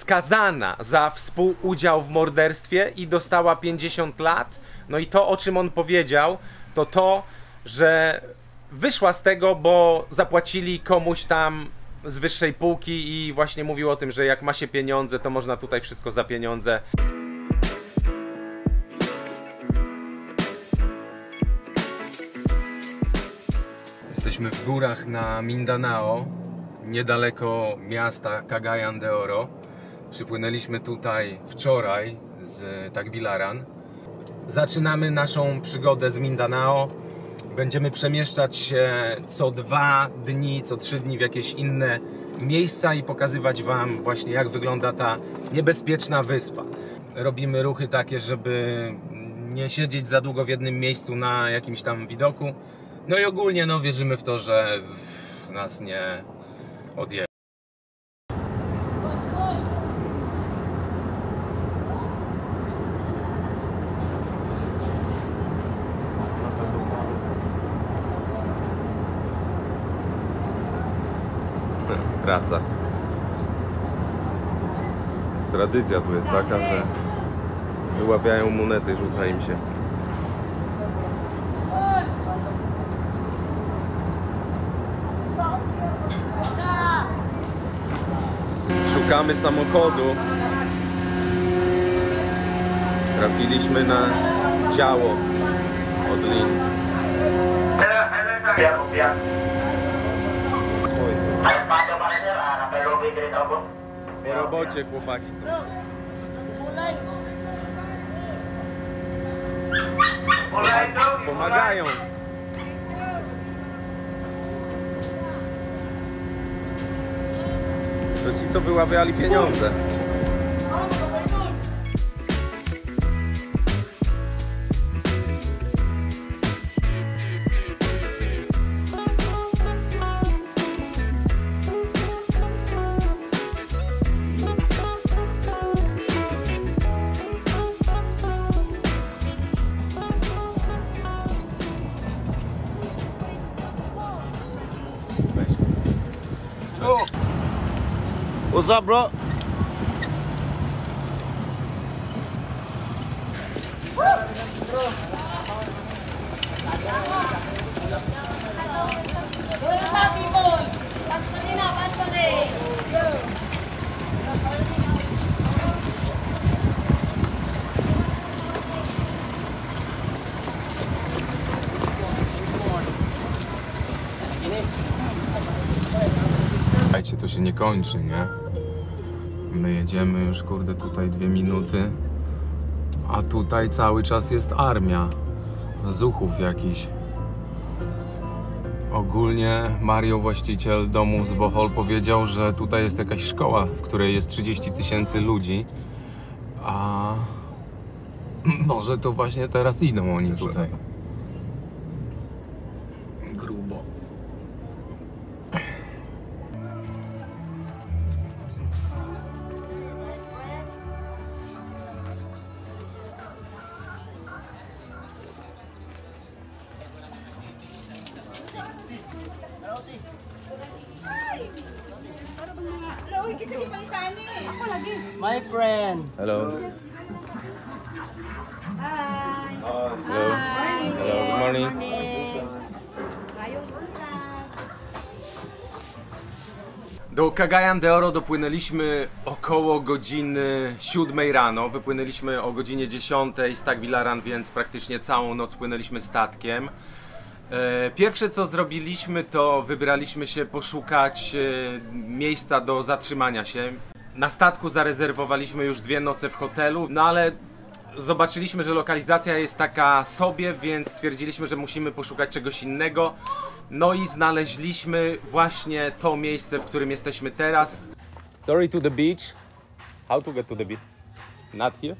skazana za współudział w morderstwie i dostała 50 lat. No i to, o czym on powiedział, to, że wyszła z tego, bo zapłacili komuś tam z wyższej półki i właśnie mówił o tym, że jak ma się pieniądze, to można tutaj wszystko za pieniądze. Jesteśmy w górach na Mindanao, niedaleko miasta Cagayan de Oro. Przypłynęliśmy tutaj wczoraj z Tagbilaran. Zaczynamy naszą przygodę z Mindanao. Będziemy przemieszczać się co 2 dni, co 3 dni w jakieś inne miejsca i pokazywać wam właśnie, jak wygląda ta niebezpieczna wyspa. Robimy ruchy takie, żeby nie siedzieć za długo w jednym miejscu na jakimś tam widoku. No i ogólnie no, wierzymy w to, że nas nie odjedzie. Praca. Tradycja tu jest taka, że wyławiają monety, rzuca im się. Szukamy samochodu. Trafiliśmy na działo od lin. Po robocie chłopaki są. Pomagają. To ci, co wyławiali pieniądze. What's up, bro? Słuchajcie, to się nie kończy, nie? My jedziemy już, kurde, tutaj 2 minuty, a tutaj cały czas jest armia zuchów jakiś. Ogólnie Mario, właściciel domu z Bohol, powiedział, że tutaj jest jakaś szkoła, w której jest 30 000 ludzi, a może to właśnie teraz idą oni tutaj. Grubo. My friend. Hello. Hi. Hello. Hi. Hello. Good morning. Do Cagayan de Oro dopłynęliśmy około godziny 7 rano. Wypłynęliśmy o godzinie 10 z Tagbilaran, więc praktycznie całą noc płynęliśmy statkiem. Pierwsze co zrobiliśmy, to wybraliśmy się poszukać miejsca do zatrzymania się. Na statku zarezerwowaliśmy już 2 noce w hotelu, no ale zobaczyliśmy, że lokalizacja jest taka sobie, więc stwierdziliśmy, że musimy poszukać czegoś innego. No i znaleźliśmy właśnie to miejsce, w którym jesteśmy teraz. Sorry to the beach. How to get to the beach? Not here?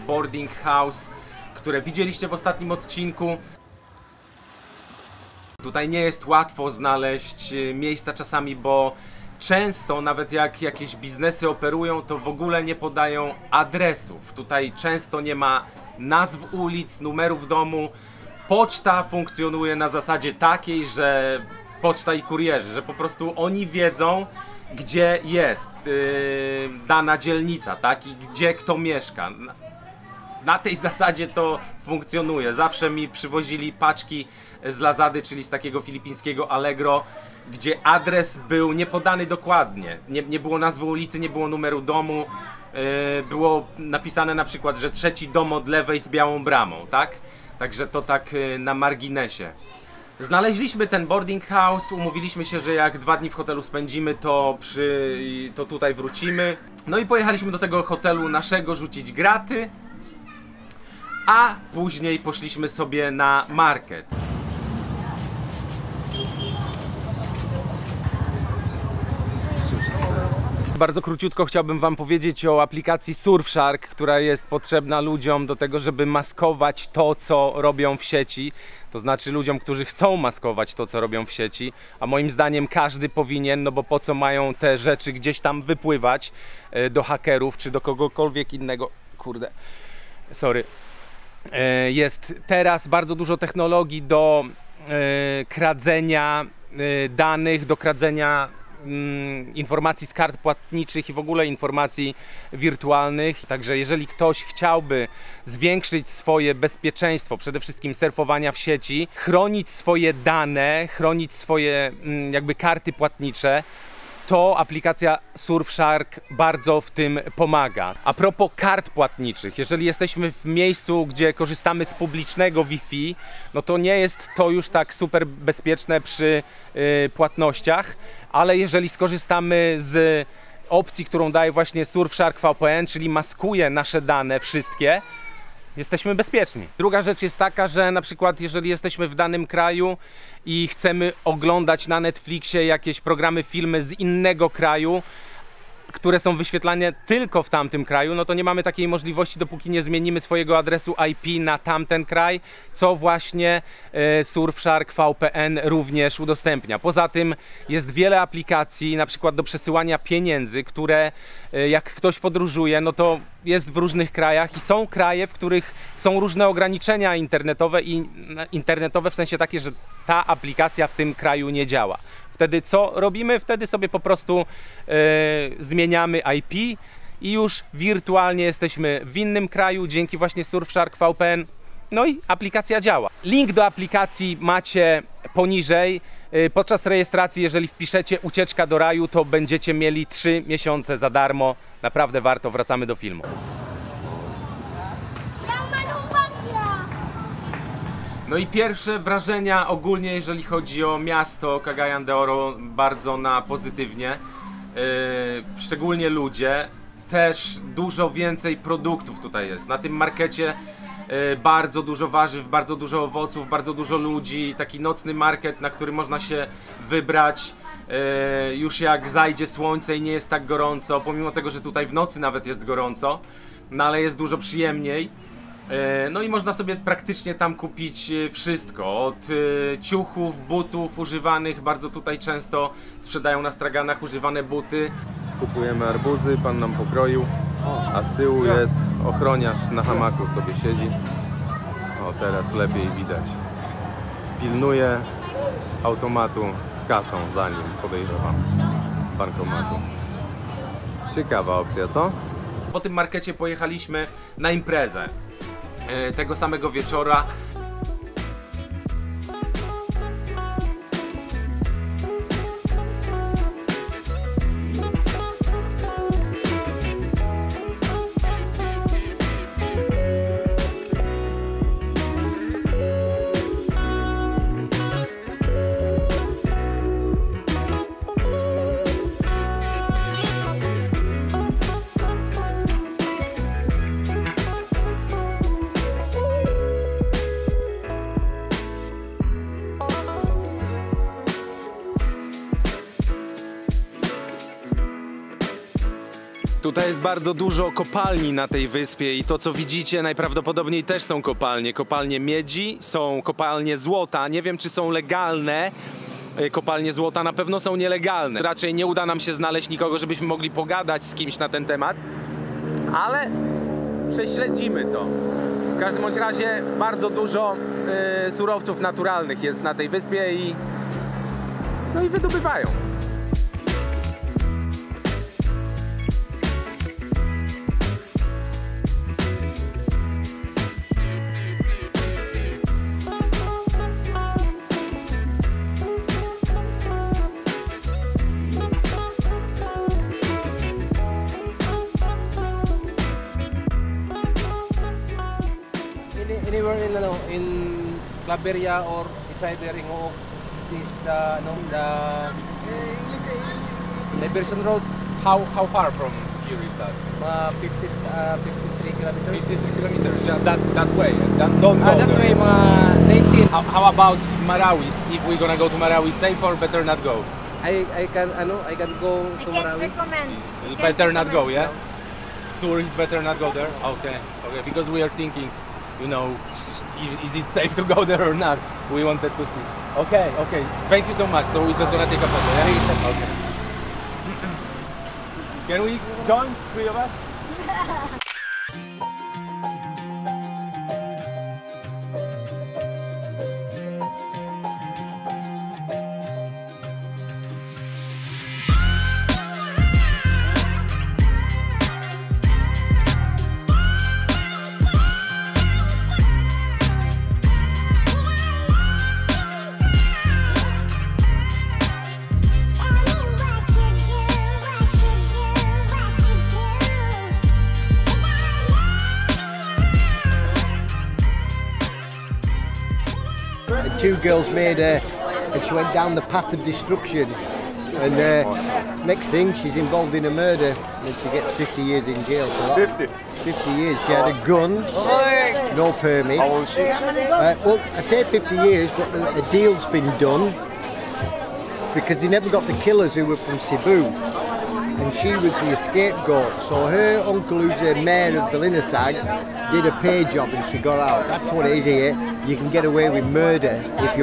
Boarding house, które widzieliście w ostatnim odcinku. Tutaj nie jest łatwo znaleźć miejsca czasami, bo często, nawet jak jakieś biznesy operują, to w ogóle nie podają adresów. Tutaj często nie ma nazw ulic, numerów domu. Poczta funkcjonuje na zasadzie takiej, że poczta i kurierzy, że po prostu oni wiedzą, gdzie jest dana dzielnica, tak? I gdzie kto mieszka. Na tej zasadzie to funkcjonuje. Zawsze mi przywozili paczki z Lazady, czyli z takiego filipińskiego Allegro, gdzie adres był niepodany dokładnie. Nie było nazwy ulicy, nie było numeru domu. Było napisane na przykład, że 3. dom od lewej z białą bramą, tak? Także to tak na marginesie. Znaleźliśmy ten boarding house, umówiliśmy się, że jak 2 dni w hotelu spędzimy, to tutaj wrócimy. No i pojechaliśmy do tego hotelu naszego rzucić graty, a później poszliśmy sobie na market. Bardzo króciutko chciałbym wam powiedzieć o aplikacji Surfshark, która jest potrzebna ludziom do tego, żeby maskować to, co robią w sieci. To znaczy ludziom, którzy chcą maskować to, co robią w sieci, a moim zdaniem każdy powinien, no bo po co mają te rzeczy gdzieś tam wypływać do hakerów czy do kogokolwiek innego. Kurde, sorry. Jest teraz bardzo dużo technologii do kradzenia danych, do kradzenia informacji z kart płatniczych i w ogóle informacji wirtualnych. Także jeżeli ktoś chciałby zwiększyć swoje bezpieczeństwo, przede wszystkim surfowania w sieci, chronić swoje dane, chronić swoje jakby karty płatnicze, to aplikacja Surfshark bardzo w tym pomaga. A propos kart płatniczych, jeżeli jesteśmy w miejscu, gdzie korzystamy z publicznego Wi-Fi, no to nie jest to już tak super bezpieczne przy płatnościach, ale jeżeli skorzystamy z opcji, którą daje właśnie Surfshark VPN, czyli maskuje nasze dane wszystkie, jesteśmy bezpieczni. Druga rzecz jest taka, że na przykład jeżeli jesteśmy w danym kraju i chcemy oglądać na Netflixie jakieś programy, filmy z innego kraju, które są wyświetlane tylko w tamtym kraju, no to nie mamy takiej możliwości, dopóki nie zmienimy swojego adresu IP na tamten kraj, co właśnie Surfshark VPN również udostępnia. Poza tym jest wiele aplikacji, na przykład do przesyłania pieniędzy, które jak ktoś podróżuje, no to jest w różnych krajach i są kraje, w których są różne ograniczenia internetowe w sensie takie, że ta aplikacja w tym kraju nie działa. Wtedy co robimy? Wtedy sobie po prostu zmieniamy IP i już wirtualnie jesteśmy w innym kraju dzięki właśnie Surfshark VPN. No i aplikacja działa. Link do aplikacji macie poniżej. Podczas rejestracji, jeżeli wpiszecie ucieczka do raju, to będziecie mieli 3 miesiące za darmo. Naprawdę warto. Wracamy do filmu. No i pierwsze wrażenia ogólnie, jeżeli chodzi o miasto Cagayan de Oro, bardzo na pozytywnie. Szczególnie ludzie. Też dużo więcej produktów tutaj jest. Na tym markecie bardzo dużo warzyw, bardzo dużo owoców, bardzo dużo ludzi. Taki nocny market, na który można się wybrać już jak zajdzie słońce i nie jest tak gorąco. Pomimo tego, że tutaj w nocy nawet jest gorąco, no ale jest dużo przyjemniej. No i można sobie praktycznie tam kupić wszystko, od ciuchów, butów używanych, bardzo tutaj często sprzedają na straganach używane buty. Kupujemy arbuzy, pan nam pokroił, a z tyłu jest ochroniarz, na hamaku sobie siedzi. O, teraz lepiej widać. Pilnuje automatu z kasą za nim, podejrzewam, bankomatu. Ciekawa opcja, co? Po tym markecie pojechaliśmy na imprezę. Tego samego wieczora. Tutaj jest bardzo dużo kopalni na tej wyspie i to, co widzicie, najprawdopodobniej też są kopalnie. Kopalnie miedzi, są kopalnie złota. Nie wiem, czy są legalne. Kopalnie złota na pewno są nielegalne. Raczej nie uda nam się znaleźć nikogo, żebyśmy mogli pogadać z kimś na ten temat. Ale prześledzimy to. W każdym bądź razie bardzo dużo surowców naturalnych jest na tej wyspie i... no i wydobywają. anywhere in Claveria or it's either in Hook. This the Liberation Road. How far from here is that? 53 kilometers. 53 kilometers, yeah, that way. Don't go That there. way, 19. How about Marawi? If we're gonna go to Marawi, safe or better not go? I can go to I Marawi. can't recommend. Better not go, yeah? Tourists better not go there? Okay, because we are thinking, you know, is it safe to go there or not? We wanted to see. Okay, thank you so much. So we're just gonna take a photo, yeah? Okay. Can we join, three of us? Two girls made her, and she went down the path of destruction. And next thing, she's involved in a murder, and she gets 50 years in jail for that. 50 years. She had a gun, no permit. How old is she? Well, I say 50 years, but a deal's been done because they never got the killers who were from Cebu, and she was the scapegoat. So her uncle, who's the mayor of Balinisag, did a pay job and she got out. That's what it is here. You can get away with murder if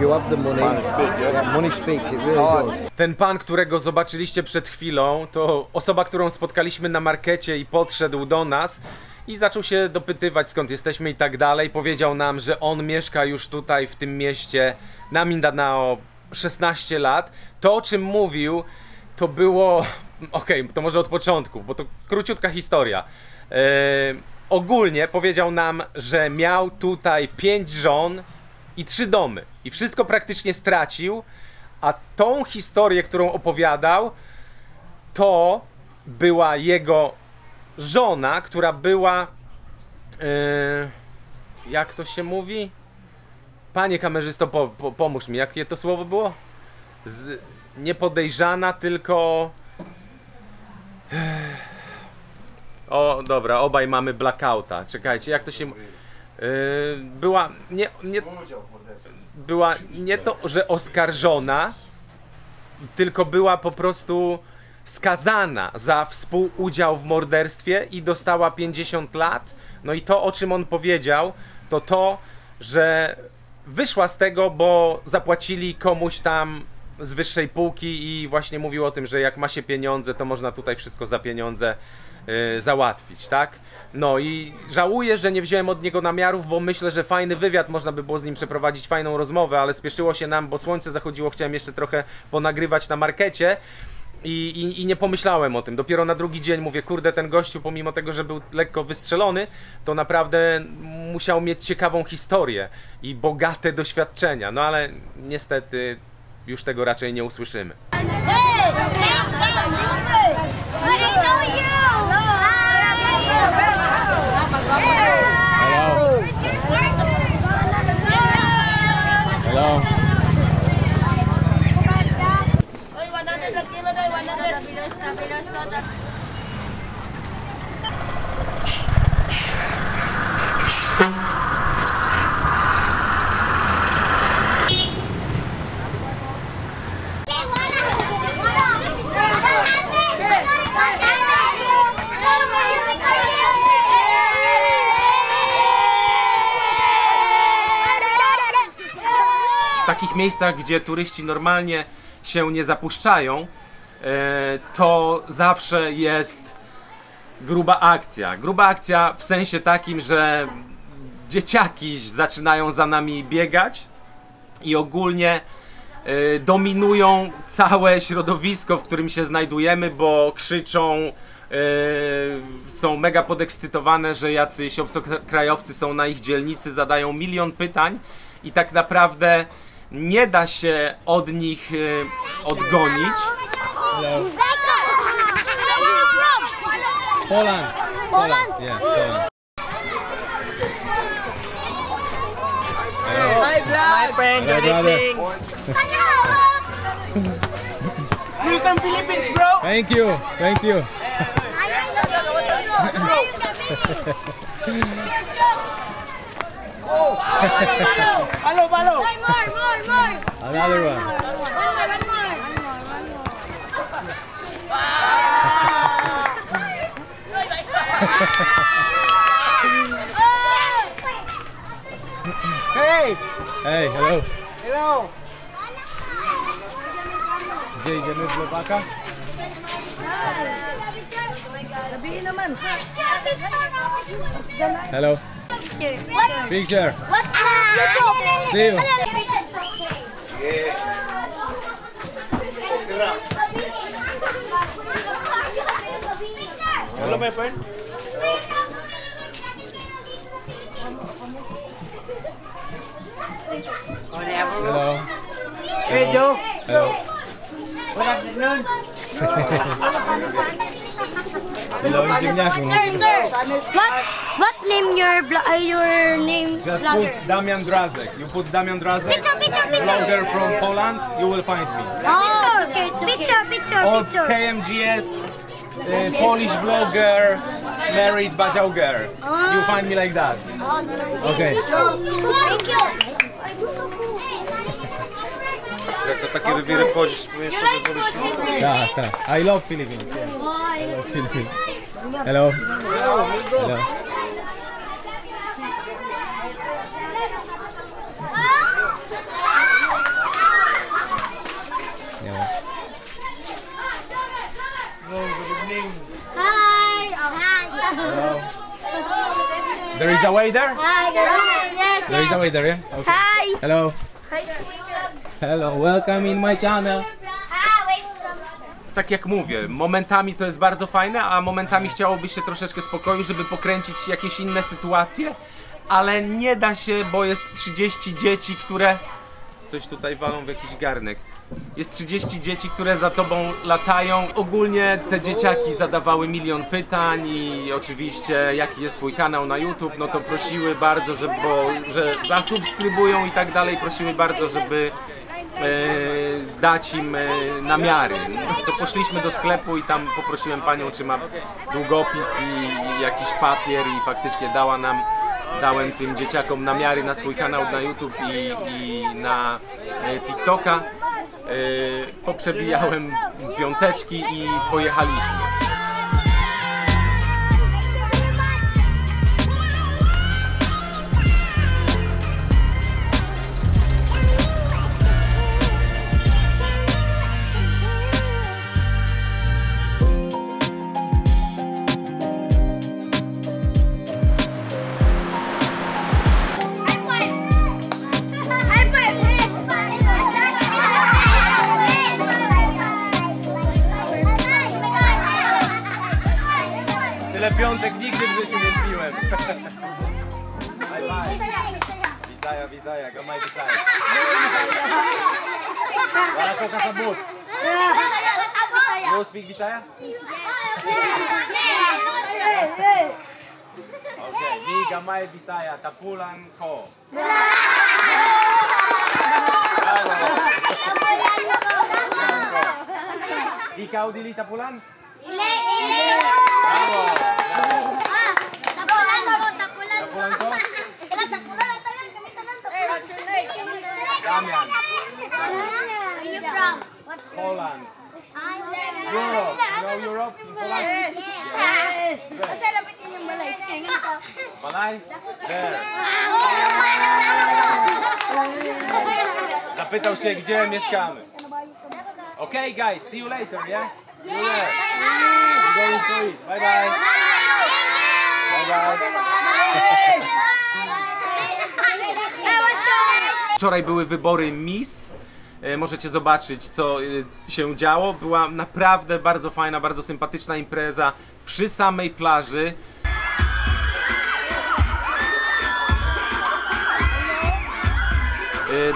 you have the money. Money speaks, yeah? Money speaks, it really does. Ten pan, którego zobaczyliście przed chwilą, to osoba, którą spotkaliśmy na markecie i podszedł do nas i zaczął się dopytywać, skąd jesteśmy i tak dalej. Powiedział nam, że on mieszka już tutaj w tym mieście na Mindanao 16 lat. To, o czym mówił, to było... Okej, to może od początku, bo to króciutka historia. Ogólnie powiedział nam, że miał tutaj 5 żon i 3 domy i wszystko praktycznie stracił, a tą historię, którą opowiadał, to była jego żona, która była jak to się mówi? Panie kamerzysto, pomóż mi, jakie to słowo było? Nie podejrzana, tylko... O, dobra, obaj mamy blackouta. Czekajcie, jak to się... była nie to, że oskarżona, tylko była po prostu skazana za współudział w morderstwie i dostała 50 lat. No i to, o czym on powiedział, to, że wyszła z tego, bo zapłacili komuś tam z wyższej półki i właśnie mówił o tym, że jak ma się pieniądze, to można tutaj wszystko za pieniądze załatwić, tak? No i żałuję, że nie wziąłem od niego namiarów, bo myślę, że fajny wywiad można by było z nim przeprowadzić, fajną rozmowę, ale spieszyło się nam, bo słońce zachodziło, chciałem jeszcze trochę ponagrywać na markecie i nie pomyślałem o tym. Dopiero na drugi dzień mówię, kurde, ten gościu, pomimo tego, że był lekko wystrzelony, to naprawdę musiał mieć ciekawą historię i bogate doświadczenia, no ale niestety już tego raczej nie usłyszymy. Hello. W takich miejscach, gdzie turyści normalnie się nie zapuszczają, to zawsze jest gruba akcja. Gruba akcja w sensie takim, że dzieciaki zaczynają za nami biegać i ogólnie dominują całe środowisko, w którym się znajdujemy, bo krzyczą, są mega podekscytowane, że jacyś obcokrajowcy są na ich dzielnicy, zadają milion pytań i tak naprawdę nie da się od nich odgonić. Poland. Yeah, Poland. my friend. Good evening. Welcome Philippines, bro. Thank you. Thank you. Follow, follow. More. Another one. One more. Hey. Hey, hello. Hello. Gdzie idziemy z Lubaka? Hello. What? Picture. What's that? See you. Hello, my friend. Hello. Hey, Joe. Hello. Good afternoon. Hello, ziemniaku. Sir. What name your name? Just vlogger? put Damian Drazek. You put Damian Drazek, Picture. vlogger from Poland, you will find me. Oh, okay. Picture. Or KMGS, Polish vlogger, married Badział girl. You find me like that. Okay. Thank you. Jak to takie rewiry wchodzisz, powinieneś sobie zrobić wszystko. Tak. I love Philippines. Yeah. I love Philippines. Hello. Hello. Yeah. Hi. There is a way there? Yes. There is a way there, yeah? Okay. Hi. Hello. Hello. Welcome in my channel. Tak jak mówię, momentami to jest bardzo fajne, a momentami chciałoby się troszeczkę spokoju, żeby pokręcić jakieś inne sytuacje, ale nie da się, bo jest 30 dzieci, które... Coś tutaj walą w jakiś garnek. Jest 30 dzieci, które za tobą latają. Ogólnie te dzieciaki zadawały milion pytań i oczywiście jaki jest twój kanał na YouTube, no to prosiły bardzo, że zasubskrybują i tak dalej, prosiły bardzo, żeby dać im namiary. To poszliśmy do sklepu i tam poprosiłem panią, czy ma długopis i jakiś papier i faktycznie dałem tym dzieciakom namiary na swój kanał na YouTube i na TikToka. Poprzebijałem piąteczki i pojechaliśmy. Tyle piątek nigdy w życiu nie zbiłem. Bye bye. Visaya, gamay Visaya. Wala ko kasabot. You speak Visaya? Okay, mi gamay Visaya, tapulan ko. Ikaw dili tapulan? Bravo. Tapulan ko? Damian. Where you from? What's Poland. Europe. You know Europe? Poland? Yes. Masarap ito yung balay. Balay? There. Zapytał się, gdzie mieszkamy. Okay guys, see you later, yeah? See you there. I'm going to eat. Bye bye. Bye bye. Wczoraj były wybory Miss. Możecie zobaczyć, co się działo. Była naprawdę bardzo fajna, bardzo sympatyczna impreza przy samej plaży.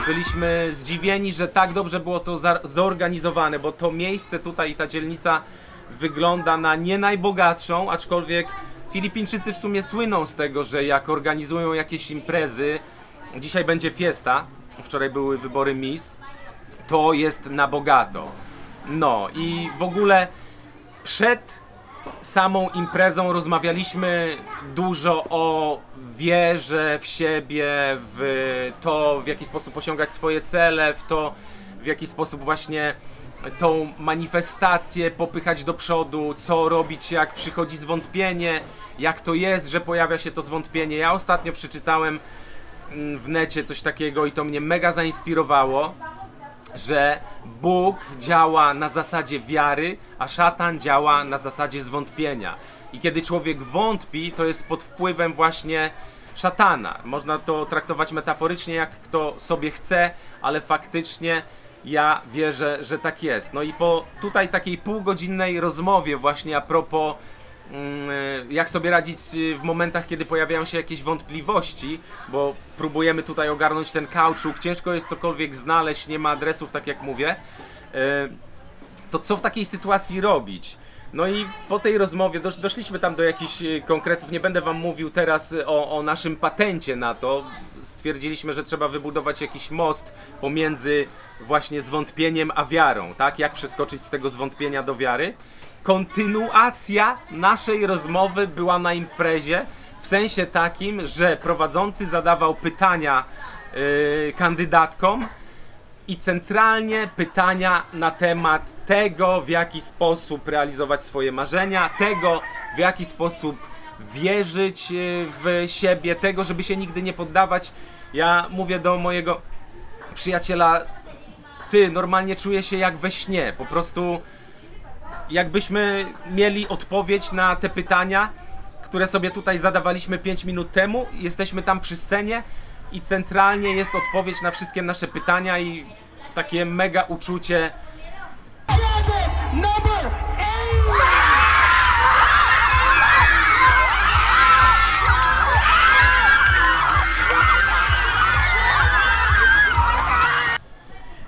Byliśmy zdziwieni, że tak dobrze było to zorganizowane, bo to miejsce tutaj, ta dzielnica wygląda na nie najbogatszą, aczkolwiek Filipińczycy w sumie słyną z tego, że jak organizują jakieś imprezy, dzisiaj będzie fiesta wczoraj były wybory Miss, to jest na bogato. No i w ogóle przed samą imprezą rozmawialiśmy dużo o wierze w siebie, w to, w jaki sposób osiągać swoje cele, w to, w jaki sposób właśnie tą manifestację popychać do przodu, co robić, jak przychodzi zwątpienie, jak to jest, że pojawia się to zwątpienie. Ja ostatnio przeczytałem w necie coś takiego i to mnie mega zainspirowało, że Bóg działa na zasadzie wiary, a szatan działa na zasadzie zwątpienia. I kiedy człowiek wątpi, to jest pod wpływem właśnie szatana. Można to traktować metaforycznie, jak kto sobie chce, ale faktycznie ja wierzę, że tak jest. No i po tutaj takiej półgodzinnej rozmowie właśnie a propos jak sobie radzić w momentach, kiedy pojawiają się jakieś wątpliwości, bo próbujemy tutaj ogarnąć ten kauczuk, ciężko jest cokolwiek znaleźć, nie ma adresów, tak jak mówię, to co w takiej sytuacji robić? No i po tej rozmowie doszliśmy tam do jakichś konkretów, nie będę wam mówił teraz o naszym patencie na to. Stwierdziliśmy, że trzeba wybudować jakiś most pomiędzy właśnie zwątpieniem a wiarą, tak? Jak przeskoczyć z tego zwątpienia do wiary. Kontynuacja naszej rozmowy była na imprezie, w sensie takim, że prowadzący zadawał pytania kandydatkom i centralnie pytania na temat tego, w jaki sposób realizować swoje marzenia, tego, w jaki sposób wierzyć w siebie, tego, żeby się nigdy nie poddawać. Ja mówię do mojego przyjaciela, ty, normalnie czuję się jak we śnie, po prostu jakbyśmy mieli odpowiedź na te pytania, które sobie tutaj zadawaliśmy 5 minut temu, jesteśmy tam przy scenie i centralnie jest odpowiedź na wszystkie nasze pytania i takie mega uczucie.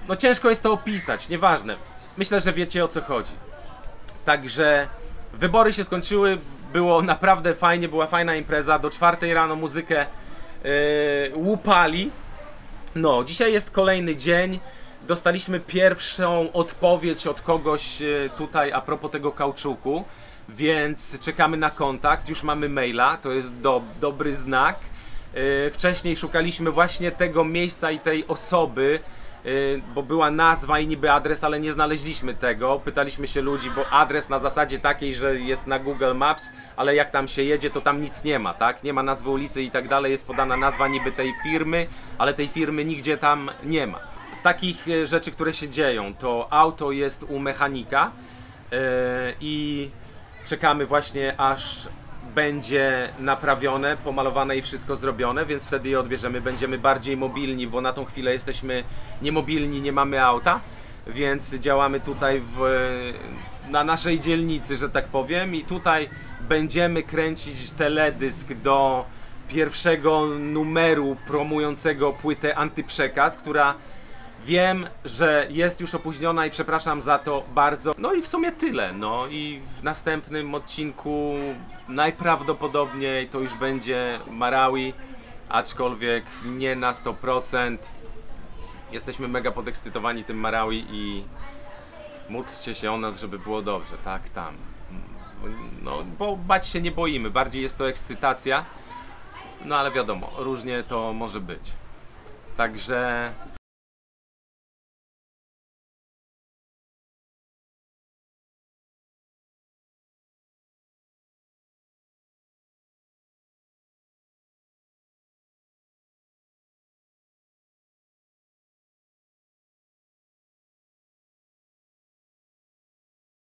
No ciężko jest to opisać, nieważne. Myślę, że wiecie, o co chodzi. Także wybory się skończyły, było naprawdę fajnie, była fajna impreza, do 4 rano muzykę łupali. No, dzisiaj jest kolejny dzień, dostaliśmy pierwszą odpowiedź od kogoś tutaj a propos tego kauczuku, więc czekamy na kontakt, już mamy maila, to jest dobry znak. Wcześniej szukaliśmy właśnie tego miejsca i tej osoby, bo była nazwa i niby adres, ale nie znaleźliśmy tego. Pytaliśmy się ludzi, bo adres na zasadzie takiej, że jest na Google Maps, ale jak tam się jedzie, to tam nic nie ma, tak? Nie ma nazwy ulicy i tak dalej, jest podana nazwa niby tej firmy, ale tej firmy nigdzie tam nie ma. Z takich rzeczy, które się dzieją, to auto jest u mechanika i czekamy właśnie, aż będzie naprawione, pomalowane i wszystko zrobione, więc wtedy je odbierzemy, będziemy bardziej mobilni, bo na tą chwilę jesteśmy niemobilni, nie mamy auta, więc działamy tutaj na naszej dzielnicy, że tak powiem, i tutaj będziemy kręcić teledysk do pierwszego numeru promującego płytę Antyprzekaz, która wiem, że jest już opóźniona i przepraszam za to bardzo. No i w sumie tyle, no i w następnym odcinku najprawdopodobniej to już będzie Marawi, aczkolwiek nie na 100%. Jesteśmy mega podekscytowani tym Marawi i módlcie się o nas, żeby było dobrze, tak, tam. No, bo bać się nie boimy, bardziej jest to ekscytacja, no ale wiadomo, różnie to może być. Także